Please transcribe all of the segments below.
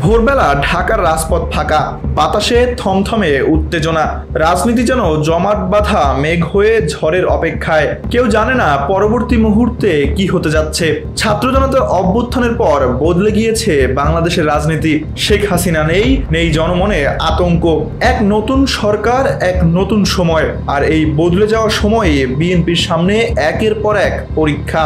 ভোরবেলা ঢাকার রাজপথ ফাঁকা, বাতাসে থমথমে উত্তেজনা। রাজনীতি যেন জমাট বাঁধা মেঘ হয়ে ঝড়ের অপেক্ষায়। কেউ জানে না পরবর্তী মুহূর্তে কি হতে যাচ্ছে। ছাত্র জনতার অভ্যুত্থানের পর বদলে গিয়েছে বাংলাদেশের রাজনীতি। শেখ হাসিনা নেই জনমনে আতঙ্ক। এক নতুন সরকার, এক নতুন সময়। আর এই বদলে যাওয়ার সময়ে বিএনপির সামনে একের পর এক পরীক্ষা।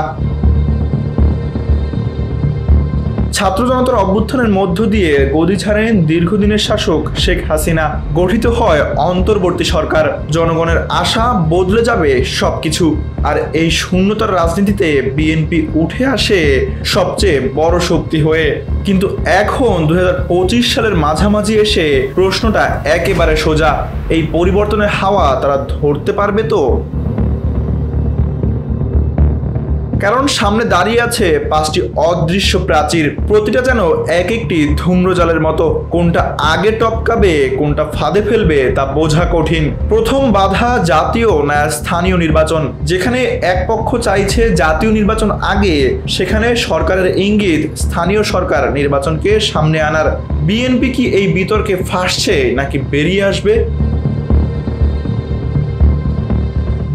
ছাত্র জনতার অভ্যুত্থানের মধ্য দিয়ে গদি ছাড়েন দীর্ঘদিনের শাসক শেখ হাসিনা। গঠিত হয় অন্তর্বর্তী সরকার। জনগণের আশা বদলে যাবে সবকিছু। আর এই শূন্যতার রাজনীতিতে বিএনপি উঠে আসে সবচেয়ে বড় শক্তি হয়ে। কিন্তু এখন 2025 সালের মাঝামাঝি এসে প্রশ্নটা একেবারে সোজা। এই পরিবর্তনের হাওয়া তারা ধরতে পারবে তো? কারণ সামনে দাঁড়িয়ে আছে 5টি অদৃশ্য প্রাচীর। প্রতিটা যেন এক একটি ধূম্রজালের মতো। কোনটা আগে টপকাবে, কোনটা ফাঁদে ফেলবে তা বোঝা কঠিন। প্রথম বাধা জাতীয় না স্থানীয় নির্বাচন। যেখানে এক পক্ষ চাইছে জাতীয় নির্বাচন আগে, সেখানে সরকারের ইঙ্গিত স্থানীয় সরকার নির্বাচনকে সামনে আনার। বিএনপি কি এই বিতর্কে ফাঁসছে নাকি বেরিয়ে আসবে?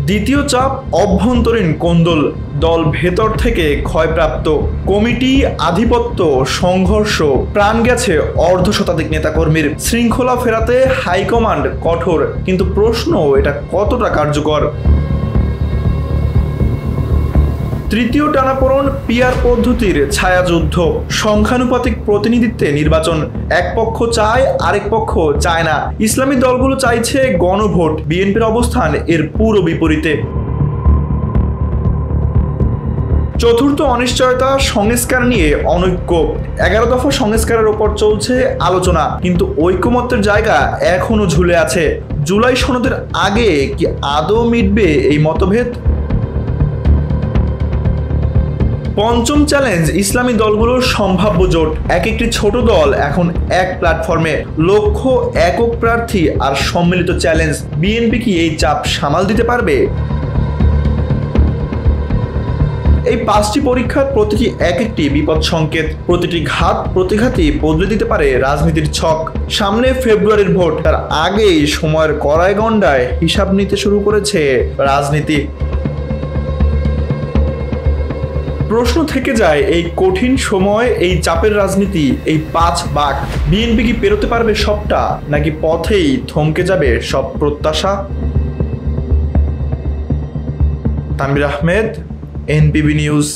দ্বিতীয় চাপ অভ্যন্তরীণ কোন্দল। দল ভেতর থেকে ক্ষয়প্রাপ্ত, কমিটি, আধিপত্য, সংঘর্ষ। প্রাণ গেছে অর্ধশতাধিক নেতাকর্মীর। শৃঙ্খলা ফেরাতে হাইকমান্ড কঠোর, কিন্তু প্রশ্ন এটা কতটা কার্যকর? তৃতীয় টানাপোড়েন পিআর পদ্ধতির ছায়াযুদ্ধ। সংখ্যানুপাতিক প্রতিনিধিত্বে নির্বাচন। এক পক্ষ চায়, আরেক পক্ষ চায় না। ইসলামী দলগুলো চাইছে গণভোট, বিএনপির অবস্থান এর পুরো বিপরীতে। চতুর্থ অনিশ্চয়তা সংস্কার নিয়ে অনৈক্য। 11 দফা সংস্কারের ওপর চলছে আলোচনা, কিন্তু ঐকমত্যের জায়গা এখনো ঝুলে আছে। জুলাই সনদের আগে কি আদৌ মিটবে এই মতভেদ? পঞ্চম চ্যালেঞ্জ ইসলামী দলগুলোর সম্ভাব্য জোট। এক একটি ছোট দল এখন এক প্ল্যাটফর্মে। লক্ষ্য একক প্রার্থী আর সম্মিলিত চ্যালেঞ্জ। বিএনপি কি এই চাপ সামাল দিতে পারবে? এই 5টি পরীক্ষার প্রতিটি এক একটি বিপদ সংকেত। প্রতিটি ঘাত প্রতিঘাতই বদলে দিতে পারে রাজনীতির ছক। সামনে ফেব্রুয়ারির ভোট, তার আগেই সময়ের কড়াই গণ্ডায় হিসাব নিতে শুরু করেছে রাজনীতি। প্রশ্ন থেকে যায়, এই কঠিন সময়, এই চাপের রাজনীতি, এই 5 বাঁক, বিএনপি কি পেরোতে পারবে সবটা, নাকি পথেই থমকে যাবে সব প্রত্যাশা? তানভীর আহমেদ, এনপিবি নিউজ।